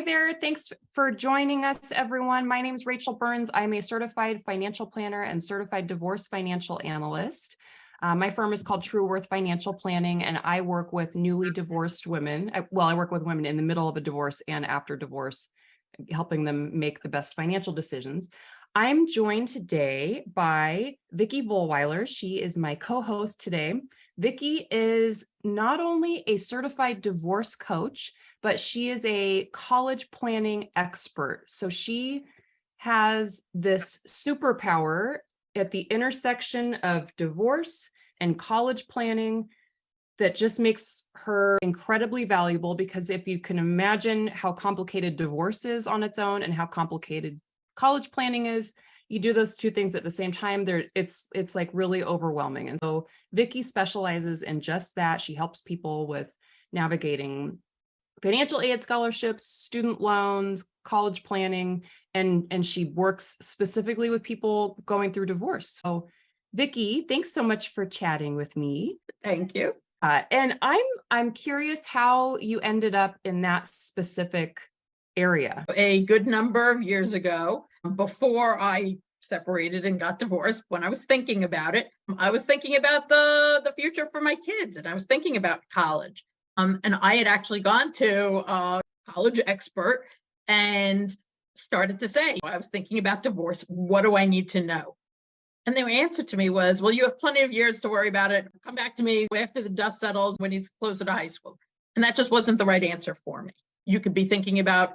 there. Thanks for joining us, everyone. My name is Rachael Burns. I'm a certified financial planner and certified divorce financial analyst. My firm is called TrueWorth Financial Planning, and I work with newly divorced women. I work with women in the middle of a divorce and after divorce, helping them make the best financial decisions. I'm joined today by Vicki Vollweiler. She is my co-host today. Vicki is not only a certified divorce coach, but she is a college planning expert. So she has this superpower at the intersection of divorce and college planning that just makes her incredibly valuable, because if you can imagine how complicated divorce is on its own and how complicated college planning is, you do those two things at the same time, it's like really overwhelming. And so Vicki specializes in just that. She helps people with navigating financial aid scholarships, student loans, college planning, and she works specifically with people going through divorce. So Vicki, thanks so much for chatting with me. Thank you. And I'm curious how you ended up in that specific area. A good number of years ago, before I separated and got divorced, when I was thinking about it, I was thinking about the future for my kids, and I was thinking about college. And I had actually gone to a college expert and started to say, I was thinking about divorce. What do I need to know? And their answer to me was, well, you have plenty of years to worry about it. Come back to me after the dust settles, when he's closer to high school. And that just wasn't the right answer for me. You could be thinking about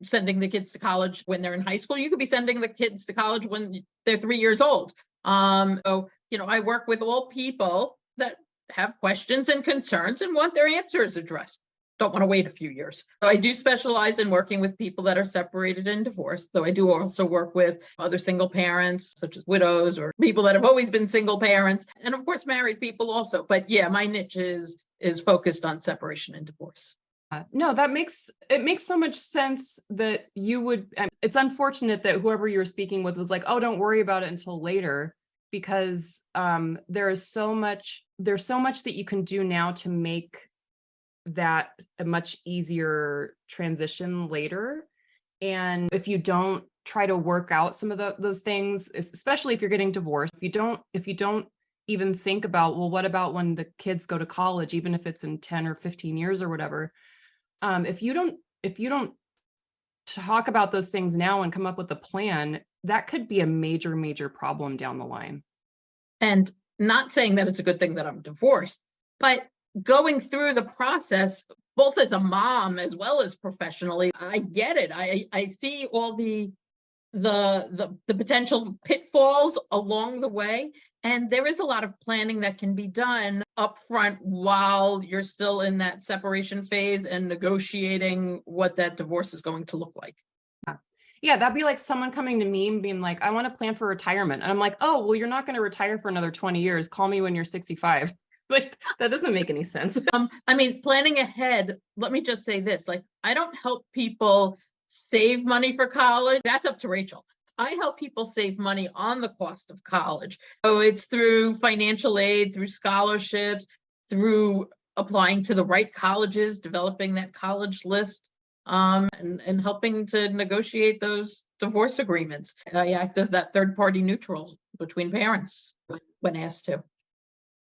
sending the kids to college when they're in high school. You could be sending the kids to college when they're 3 years old. So, I work with all people that have questions and concerns and want their answers addressed. Don't want to wait a few years. So I do specialize in working with people that are separated and divorced. So I do also work with other single parents, such as widows or people that have always been single parents, and of course married people also. But yeah, my niche is focused on separation and divorce. No, it makes so much sense that you would. It's unfortunate that whoever you were speaking with was like, "Oh, don't worry about it until later," because there's so much that you can do now to make that a much easier transition later. And if you don't try to work out some of those things, especially if you're getting divorced, if you don't even think about, well, what about when the kids go to college, even if it's in 10 or 15 years or whatever, if you don't talk about those things now and come up with a plan, that could be a major problem down the line. And not saying that it's a good thing that I'm divorced, but going through the process, both as a mom as well as professionally, I get it. I see all the potential pitfalls along the way. And there is a lot of planning that can be done upfront while you're still in that separation phase and negotiating what that divorce is going to look like. Yeah, that'd be like someone coming to me and being like, I want to plan for retirement. And I'm like, oh, well, you're not going to retire for another 20 years. Call me when you're 65. Like, that doesn't make any sense. Planning ahead, let me just say this, I don't help people save money for college. That's up to Rachael. I help people save money on the cost of college. So it's through financial aid, through scholarships, through applying to the right colleges, developing that college list, and helping to negotiate those divorce agreements. I act as that third-party neutral between parents when asked to.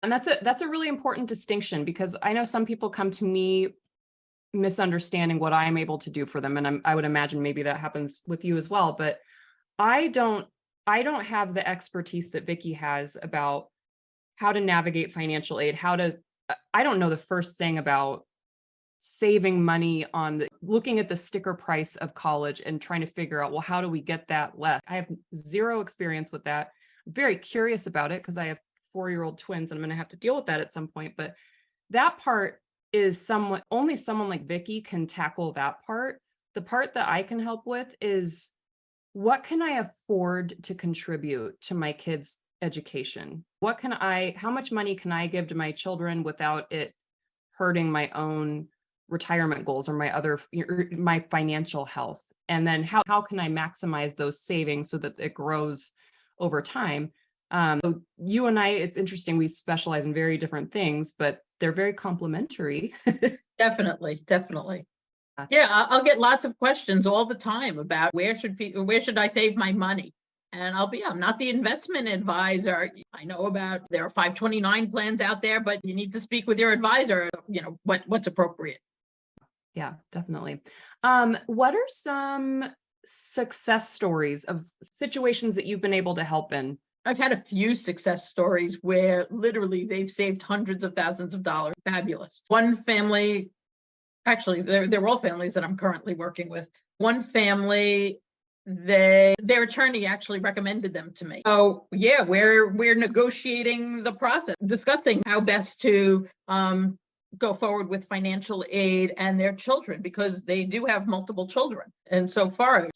And that's a really important distinction, because I know some people come to me misunderstanding what I'm able to do for them. And I would imagine maybe that happens with you as well. But I don't have the expertise that Vicki has about how to navigate financial aid, I don't know the first thing about saving money on looking at the sticker price of college and trying to figure out, well, how do we get that less? I have zero experience with that. I'm very curious about it because I have 4-year-old twins and I'm going to have to deal with that at some point. But that part is only someone like Vicki can tackle that part. The part that I can help with is, what can I afford to contribute to my kids' education? How much money can I give to my children without it hurting my own retirement goals or my financial health? And then how can I maximize those savings so that it grows over time? So you and I, it's interesting, we specialize in very different things, but they're very complementary. Definitely. Yeah, I'll get lots of questions all the time about where should I save my money? And I'm not the investment advisor. I know about there are 529 plans out there, but you need to speak with your advisor, what's appropriate. Yeah, definitely. What are some success stories of situations that you've been able to help in? I've had a few success stories where literally they've saved hundreds of thousands of dollars. Fabulous. One family, actually, they're all families that I'm currently working with. One family, their attorney actually recommended them to me. So yeah, we're negotiating the process, discussing how best to go forward with financial aid and their children, because they do have multiple children. And so far,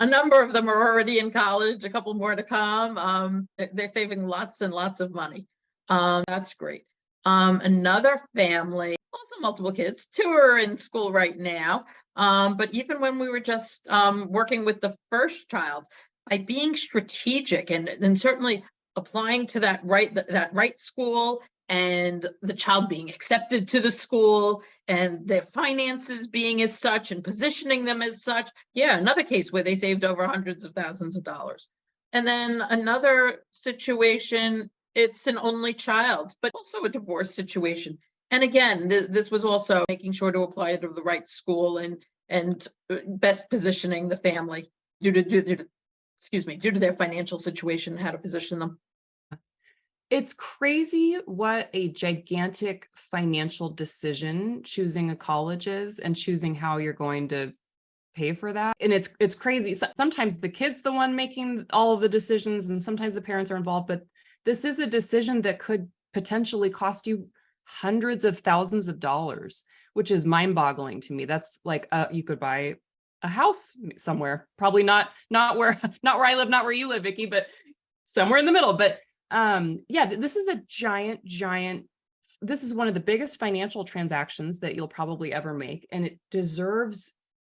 a number of them are already in college, a couple more to come. They're saving lots and lots of money. That's great. Another family, also multiple kids, 2 are in school right now. But even when we were just working with the first child, by being strategic and certainly applying to that right school, and the child being accepted to the school and their finances being as such and positioning them as such. Yeah, another case where they saved over hundreds of thousands of dollars. And then another situation, it's an only child, but also a divorce situation. And again, this was also making sure to apply to the right school and best positioning the family due to their financial situation, how to position them. It's crazy what a gigantic financial decision choosing a college is and choosing how you're going to pay for that. And it's crazy. Sometimes the kid's the one making all of the decisions, and sometimes the parents are involved, but this is a decision that could potentially cost you hundreds of thousands of dollars, which is mind-boggling to me. That's like you could buy a house somewhere, probably not where I live, not where you live, Vicki, but somewhere in the middle. But yeah, this is a giant, this is one of the biggest financial transactions that you'll probably ever make. And it deserves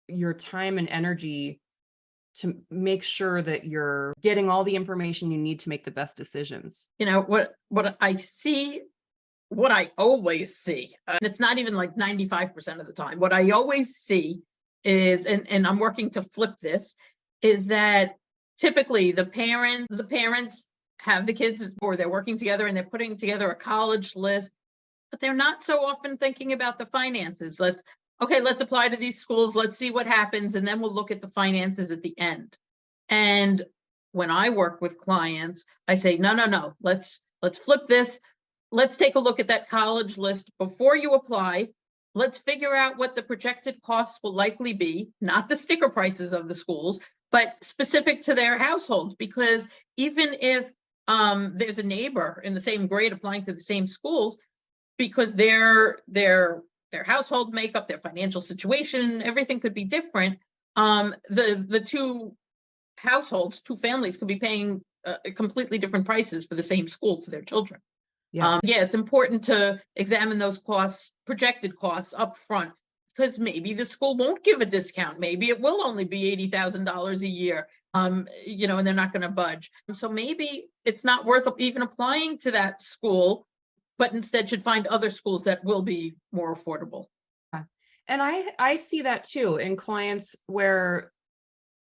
your time and energy to make sure that you're getting all the information you need to make the best decisions. What I see, what I always see, and it's not even like 95% of the time, what I always see is, and I'm working to flip this, is that typically the parents have the kids, or they're working together and they're putting together a college list, but they're not so often thinking about the finances. Let's apply to these schools. Let's see what happens. And then we'll look at the finances at the end. And when I work with clients, I say, no, let's flip this. Let's take a look at that college list before you apply. Let's figure out what the projected costs will likely be, not the sticker prices of the schools, but specific to their household. Because even if there's a neighbor in the same grade applying to the same schools, because their household makeup, their financial situation, everything could be different. The two families could be paying completely different prices for the same school for their children. Yeah. It's important to examine those projected costs up front, because maybe the school won't give a discount. Maybe it will only be $80,000 a year. And they're not going to budge. So maybe it's not worth even applying to that school, but instead should find other schools that will be more affordable. And I see that too in clients where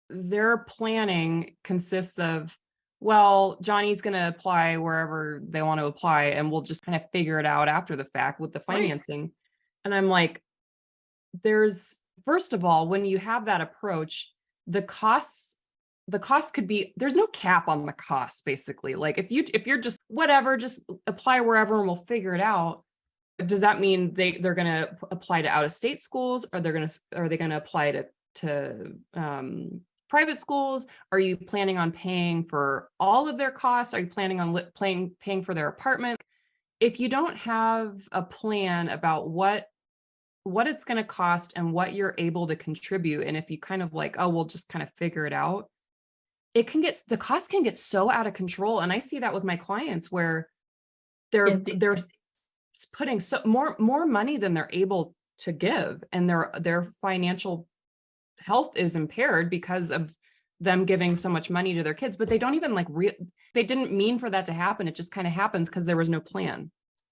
their planning consists of, well, Johnny's going to apply wherever they want to apply, and we'll just kind of figure it out after the fact with the financing. Right. And I'm like, first of all, when you have that approach, the cost could be, there's no cap on the cost, basically. Like if you're just whatever, just apply wherever and we'll figure it out. Does that mean they're going to apply to out-of-state schools? Are they going to apply to private schools? Are you planning on paying for all of their costs? Are you planning on paying for their apartment? If you don't have a plan about what it's going to cost and what you're able to contribute, and if you kind of like, oh, we'll just kind of figure it out, the cost can get so out of control. And I see that with my clients where they're putting more money than they're able to give, and their financial health is impaired because of them giving so much money to their kids, but they don't even they didn't mean for that to happen. It just kind of happens because there was no plan.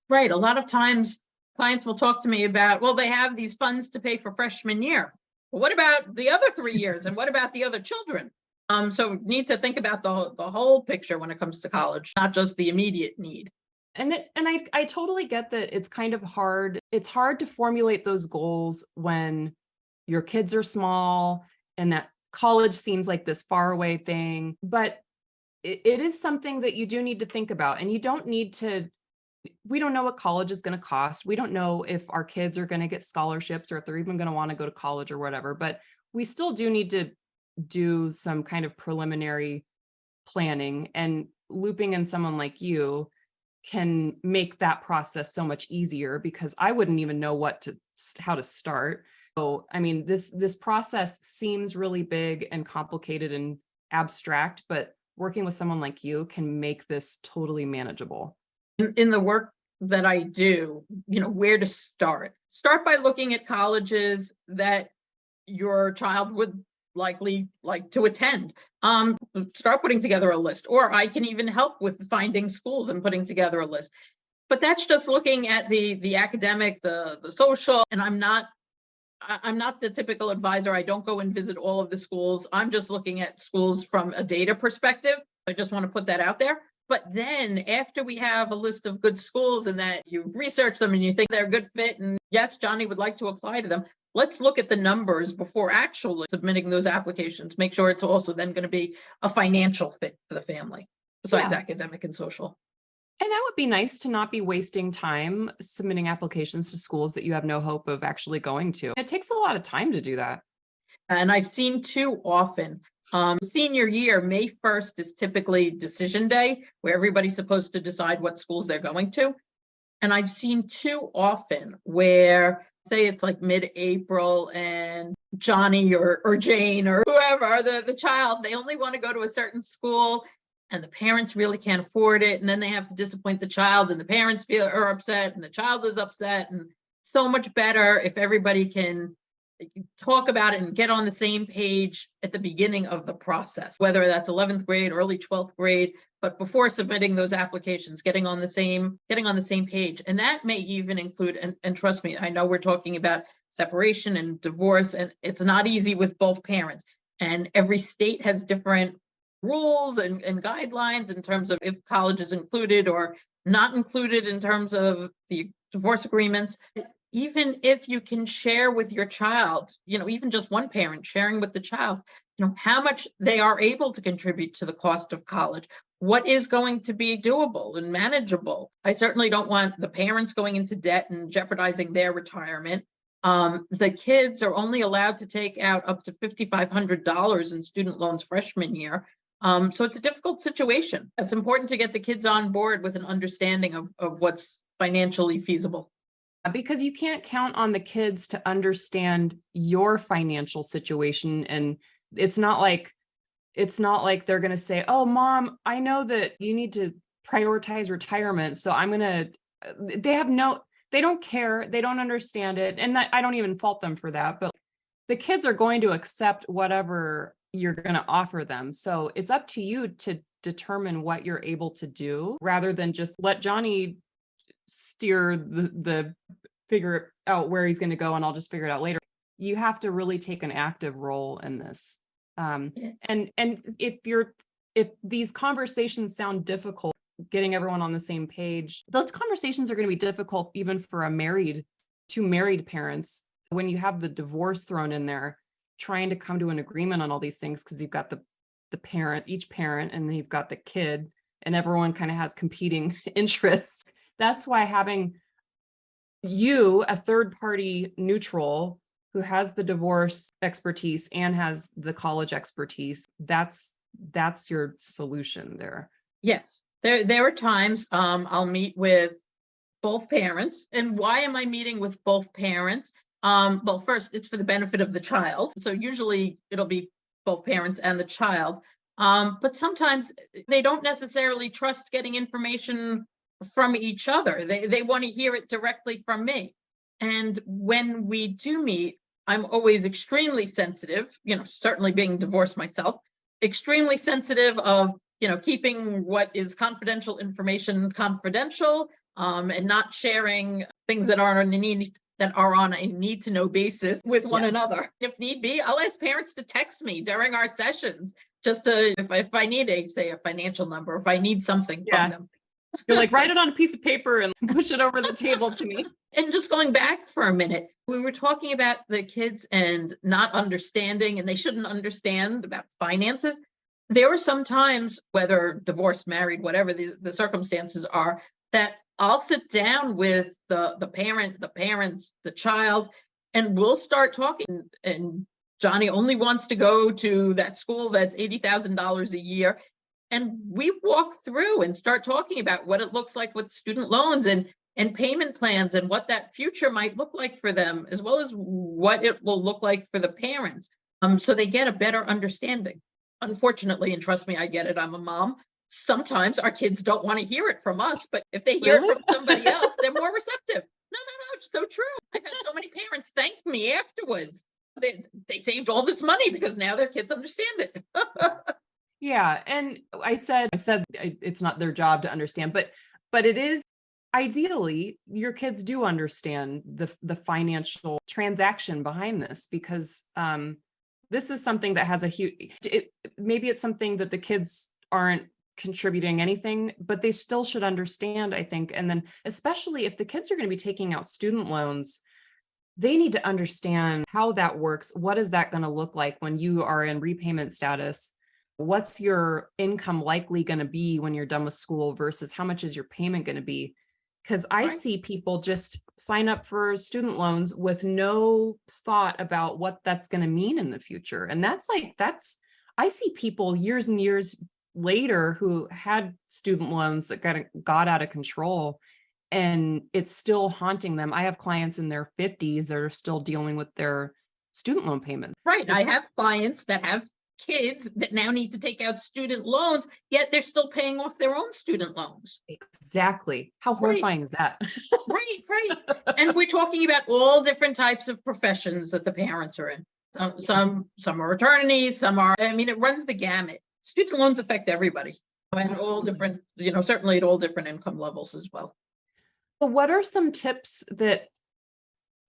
Right. A lot of times clients will talk to me about, well, they have these funds to pay for freshman year. What about the other 3 years? And what about the other children? So need to think about the whole picture when it comes to college, not just the immediate need. I totally get that it's kind of hard. It's hard to formulate those goals when your kids are small and that college seems like this far away thing. But it is something that you do need to think about, and you don't need to. We don't know what college is going to cost. We don't know if our kids are going to get scholarships or if they're even going to want to go to college or whatever, but we still do need to do some kind of preliminary planning, and looping in someone like you can make that process so much easier, because I wouldn't even know how to start. So, I mean, this process seems really big and complicated and abstract, but working with someone like you can make this totally manageable. In the work that I do, where to start? Start by looking at colleges that your child would likely like to attend. Start putting together a list, or I can even help with finding schools and putting together a list. But that's just looking at the academic, the social, and I'm not the typical advisor. I don't go and visit all of the schools. I'm just looking at schools from a data perspective. I just want to put that out there. But then after we have a list of good schools and that you've researched them and you think they're a good fit, and yes, Johnny would like to apply to them, let's look at the numbers before actually submitting those applications. Make sure it's also then going to be a financial fit for the family, besides academic and social. And that would be nice, to not be wasting time submitting applications to schools that you have no hope of actually going to. It takes a lot of time to do that. And I've seen too often, senior year, May 1st is typically decision day, where everybody's supposed to decide what schools they're going to. And I've seen too often where, say it's like mid-April, and Johnny or Jane or whoever, the child, they only want to go to a certain school, and the parents really can't afford it. And then they have to disappoint the child, and the parents are upset, and the child is upset. And so much better if everybody can talk about it and get on the same page at the beginning of the process, whether that's 11th grade, early 12th grade, but before submitting those applications, getting on the same page. And that may even include, and trust me, I know we're talking about separation and divorce, and it's not easy with both parents. And every state has different rules and guidelines in terms of if college is included or not included in terms of the divorce agreements. Even if you can share with your child, even just one parent sharing with the child, how much they are able to contribute to the cost of college, what is going to be doable and manageable. I certainly don't want the parents going into debt and jeopardizing their retirement. The kids are only allowed to take out up to $5,500 in student loans freshman year. So it's a difficult situation. It's important to get the kids on board with an understanding of what's financially feasible. Because you can't count on the kids to understand your financial situation. And it's not like they're going to say, "Oh, mom, I know that you need to prioritize retirement, so I'm going to," they don't care. They don't understand it. And I don't even fault them for that, but the kids are going to accept whatever you're going to offer them. So it's up to you to determine what you're able to do, rather than just let Johnny steer the figure out where he's going to go, and I'll just figure it out later. You have to really take an active role in this. And if these conversations sound difficult, getting everyone on the same page, those conversations are going to be difficult even for two married parents. When you have the divorce thrown in there, trying to come to an agreement on all these things, because you've got each parent, and then you've got the kid, and everyone kind of has competing interests. That's why having you, a third party neutral who has the divorce expertise and has the college expertise, that's your solution there. Yes, there are times I'll meet with both parents. And why am I meeting with both parents? Well, first, it's for the benefit of the child. So usually it'll be both parents and the child. But sometimes they don't necessarily trust getting information from each other. They want to hear it directly from me. And when we do meet, I'm always extremely sensitive, certainly being divorced myself, extremely sensitive of, keeping what is confidential information confidential, and not sharing things that aren't that are on a need to know basis with one Yeah. another. If need be, I'll ask parents to text me during our sessions just to, if I need a financial number, if I need something from Yeah. them. You're like, write it on a piece of paper and push it over the table to me. And just going back for a minute, we were talking about the kids and not understanding, and they shouldn't understand about finances. There were some times, whether divorced, married, whatever the circumstances are, that I'll sit down with the parent, the parents, the child, and we'll start talking. And Johnny only wants to go to that school that's $80,000 a year. And we walk through and start talking about what it looks like with student loans and payment plans and what that future might look like for them, as well as what it will look like for the parents. So they get a better understanding. Unfortunately, and trust me, I get it, I'm a mom. Sometimes our kids don't want to hear it from us, but if they hear Really? it from somebody else, they're more receptive. No, it's so true. I've had so many parents thank me afterwards. They saved all this money because now their kids understand it. Yeah. And I said it's not their job to understand, but it is. Ideally, your kids do understand the financial transaction behind this, because this is something that has a huge, maybe it's something that the kids aren't contributing anything, but they still should understand, I think. And then especially if the kids are going to be taking out student loans, they need to understand how that works. What is that going to look like when you are in repayment status? What's your income likely going to be when you're done with school versus how much is your payment going to be? Because I Right. see people just sign up for student loans with no thought about what that's going to mean in the future. And I see people years and years later who had student loans that got out of control, and it's still haunting them. I have clients in their 50s that are still dealing with their student loan payments. Right. I have clients that have kids that now need to take out student loans, yet they're still paying off their own student loans. Exactly. How Right. horrifying is that? Right. And we're talking about all different types of professions that the parents are in. Some are attorneys, some are, it runs the gamut. Student loans affect everybody and all Absolutely. different, certainly at all different income levels as well. But what are some tips that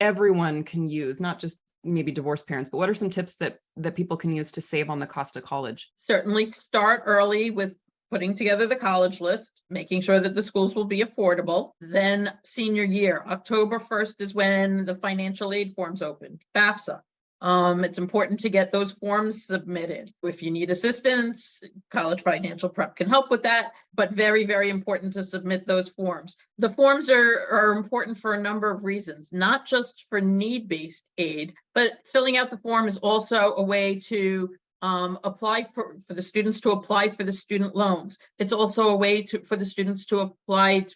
everyone can use, not just maybe divorced parents, but what are some tips that people can use to save on the cost of college? Certainly start early with putting together the college list, making sure that the schools will be affordable. Then senior year, October 1st is when the financial aid forms open, FAFSA. It's important to get those forms submitted. If you need assistance, College Financial Prep can help with that, but very, very important to submit those forms. The forms are important for a number of reasons, not just for need-based aid, but filling out the form is also a way to apply for the students to apply for the student loans. It's also a way for the students to apply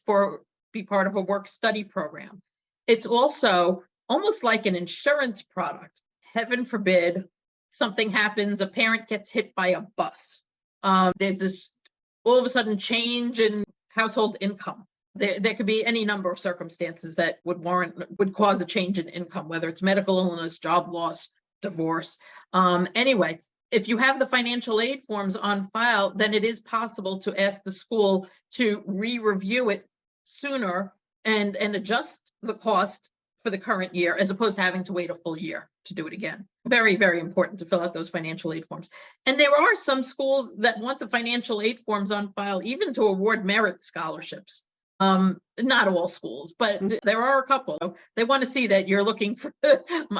be part of a work-study program. It's also almost like an insurance product. Heaven forbid something happens, a parent gets hit by a bus. There's this all of a sudden change in household income. There could be any number of circumstances that would cause a change in income, whether it's medical illness, job loss, divorce. Anyway, if you have the financial aid forms on file, then it is possible to ask the school to re-review it sooner and adjust the cost for the current year, as opposed to having to wait a full year to do it again. Very, very important to fill out those financial aid forms. And there are some schools that want the financial aid forms on file, even to award merit scholarships. Not all schools, but there are a couple. They want to see that you're looking for,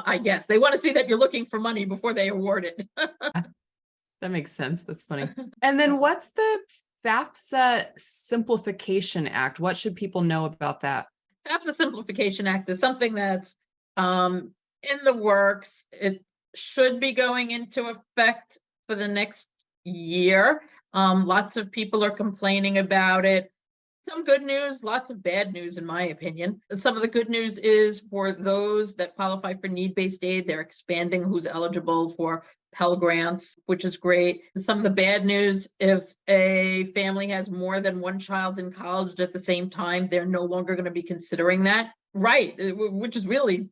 I guess, they want to see that you're looking for money before they award it. That makes sense. That's funny. And then what's the FAFSA Simplification Act? What should people know about that? FAFSA Simplification Act is something that's in the works. It should be going into effect for the next year. Lots of people are complaining about it. Some good news, lots of bad news, in my opinion. Some of the good news is for those that qualify for need-based aid, they're expanding who's eligible for Pell Grants, which is great. Some of the bad news, if a family has more than one child in college at the same time, they're no longer going to be considering that. Right, which is really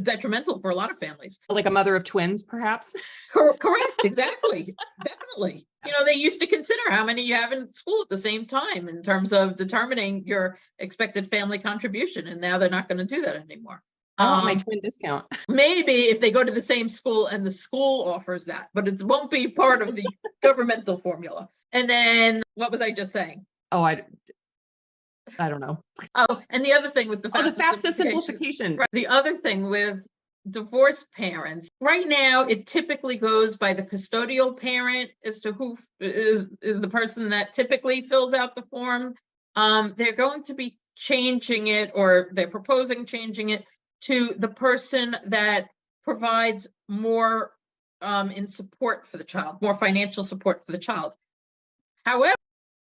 detrimental for a lot of families. Like a mother of twins, perhaps? Correct, exactly, definitely. They used to consider how many you have in school at the same time in terms of determining your expected family contribution, and now they're not going to do that anymore. I want my twin discount. Maybe if they go to the same school and the school offers that, but it won't be part of the governmental formula. And then what was I just saying? Oh, I don't know. Oh, and the other thing with the FAFSA simplification. Right, the other thing with divorced parents, right now, it typically goes by the custodial parent as to who is the person that typically fills out the form. They're going to be changing it, or they're proposing changing it to the person that provides more in support for the child, more financial support for the child. However,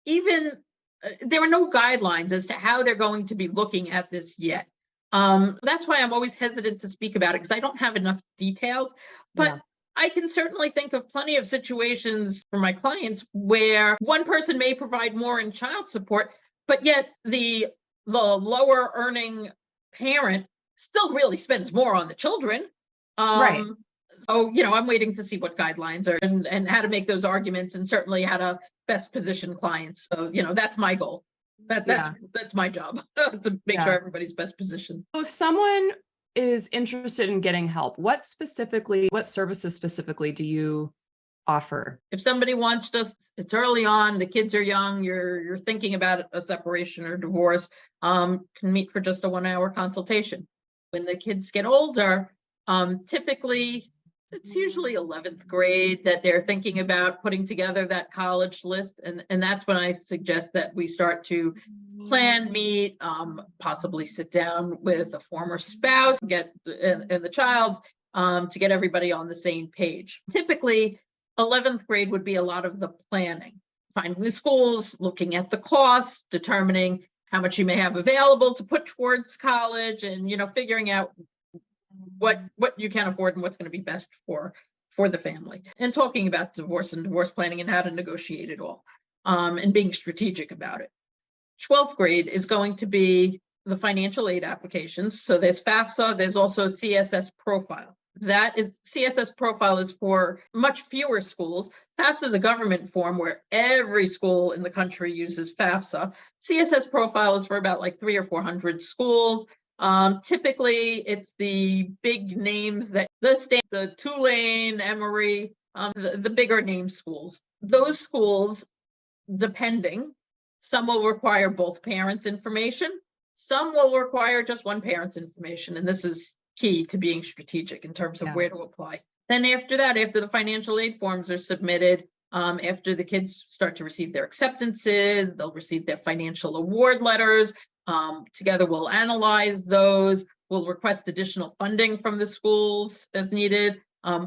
even there are no guidelines as to how they're going to be looking at this yet. That's why I'm always hesitant to speak about it, because I don't have enough details. But I can certainly think of plenty of situations for my clients where one person may provide more in child support, but yet the lower earning parent still really spends more on the children. Right. So, I'm waiting to see what guidelines are and how to make those arguments, and certainly how to best position clients. So, that's my goal. That's my job to make sure everybody's best positioned. So if someone is interested in getting help, what services specifically do you offer? If somebody wants it's early on, the kids are young, you're thinking about a separation or divorce, can meet for just a 1-hour consultation. When the kids get older, typically it's usually 11th grade that they're thinking about putting together that college list. And that's when I suggest that we start to plan, meet, possibly sit down with a former spouse, and the child, to get everybody on the same page. Typically, 11th grade would be a lot of the planning, finding the schools, looking at the costs, determining how much you may have available to put towards college, and, figuring out what you can afford and what's going to be best for the family, and talking about divorce and divorce planning and how to negotiate it all, and being strategic about it. 12th grade is going to be the financial aid applications. So there's FAFSA, there's also CSS profile. CSS profile is for much fewer schools. FAFSA is a government form where every school in the country uses FAFSA. CSS profile is for about like 300 or 400 schools. Typically, it's the big names that the Tulane, Emory, the bigger name schools. Those schools, depending, some will require both parents' information. Some will require just one parent's information. And this is key to being strategic in terms of where to apply. Then after that, after the financial aid forms are submitted, after the kids start to receive their acceptances, they'll receive their financial award letters. Together, we'll analyze those. We'll request additional funding from the schools as needed.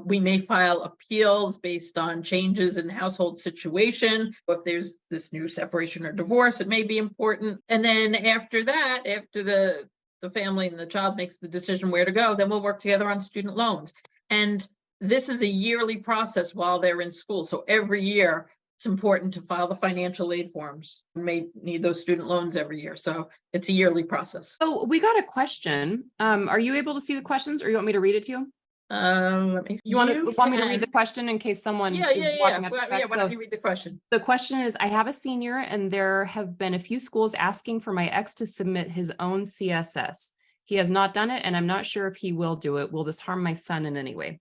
We may file appeals based on changes in household situation. If there's this new separation or divorce, it may be important. And then after that, after the family and the child makes the decision where to go, then we'll work together on student loans. And this is a yearly process while they're in school. So every year, it's important to file the financial aid forms. We may need those student loans every year. So it's a yearly process. So we got a question. Are you able to see the questions, or you want me to read it to you? Let me see. You want me to read the question in case someone is watching? Why don't you read the question? The question is, I have a senior and there have been a few schools asking for my ex to submit his own CSS. He has not done it, and I'm not sure if he will do it. Will this harm my son in any way?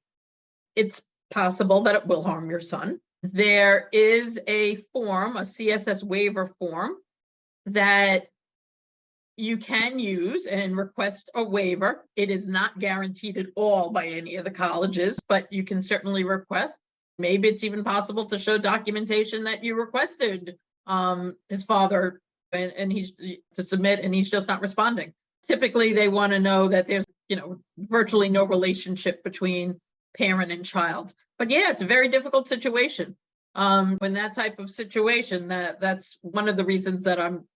It's possible that it will harm your son. There is a form, a CSS waiver form, that you can use and request a waiver. It is not guaranteed at all by any of the colleges, but you can certainly request. Maybe it's even possible to show documentation that you requested his father and he's to submit, and he's just not responding. Typically, they want to know that there's, virtually no relationship between parent and child. But yeah, it's a very difficult situation. When that type of situation, that's one of the reasons that I'm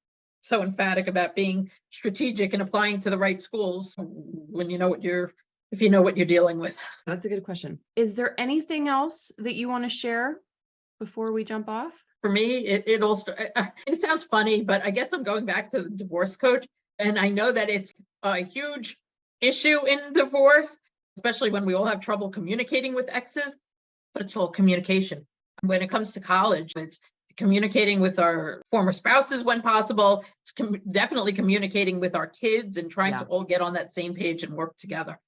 so emphatic about being strategic and applying to the right schools when you know what you're dealing with. That's a good question. Is there anything else that you want to share before we jump off? For me, it sounds funny, but I guess I'm going back to the divorce coach. And I know that it's a huge issue in divorce, especially when we all have trouble communicating with exes, but it's all communication. When it comes to college, it's communicating with our former spouses when possible. It's definitely communicating with our kids and trying to all get on that same page and work together.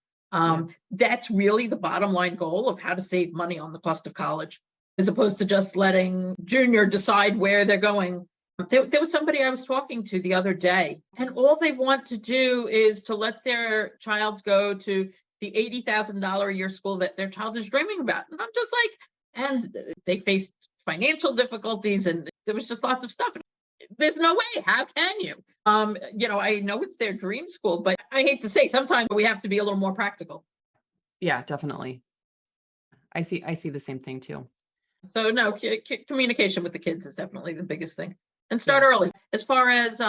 That's really the bottom line goal of how to save money on the cost of college, as opposed to just letting junior decide where they're going. There was somebody I was talking to the other day, and all they want to do is to let their child go to the $80,000 a year school that their child is dreaming about. And I'm just like, and they faced financial difficulties, and there was just lots of stuff. There's no way. How can you? I know it's their dream school, but I hate to say, sometimes we have to be a little more practical. Yeah, definitely. I see the same thing too. So no, communication with the kids is definitely the biggest thing. And start early. As far as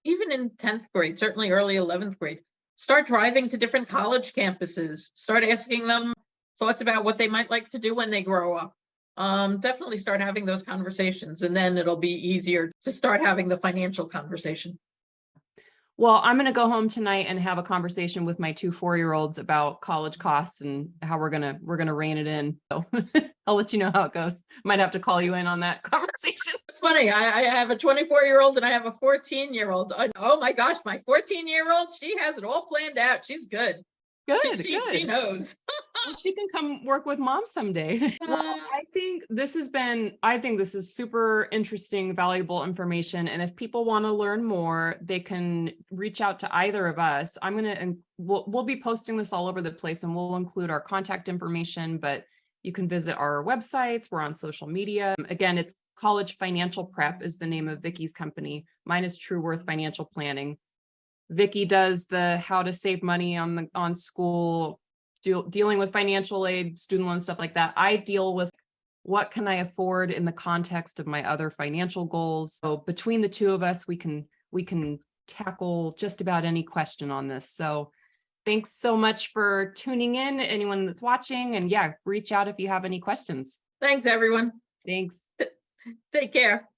even in 10th grade, certainly early 11th grade, start driving to different college campuses. Start asking them thoughts about what they might like to do when they grow up. Definitely start having those conversations, and then it'll be easier to start having the financial conversation. Well, I'm going to go home tonight and have a conversation with my 2 4-year-olds about college costs and how we're going to rein it in. So I'll let you know how it goes. Might have to call you in on that conversation. It's funny. I have a 24-year-old and I have a 14-year-old. Oh my gosh, my 14-year-old, she has it all planned out. She's good. Good. She knows. Well, she can come work with mom someday. Well, I think this is super interesting, valuable information. And if people want to learn more, they can reach out to either of us. We'll be posting this all over the place, and we'll include our contact information, but you can visit our websites. We're on social media. Again, it's College Financial Prep is the name of Vicki's company. Mine is TrueWorth Financial Planning. Vicki does the how to save money on school, dealing with financial aid, student loan, stuff like that. I deal with what can I afford in the context of my other financial goals. So between the two of us, we can tackle just about any question on this. So thanks so much for tuning in, anyone that's watching, and reach out if you have any questions. Thanks, everyone. Thanks. Take care.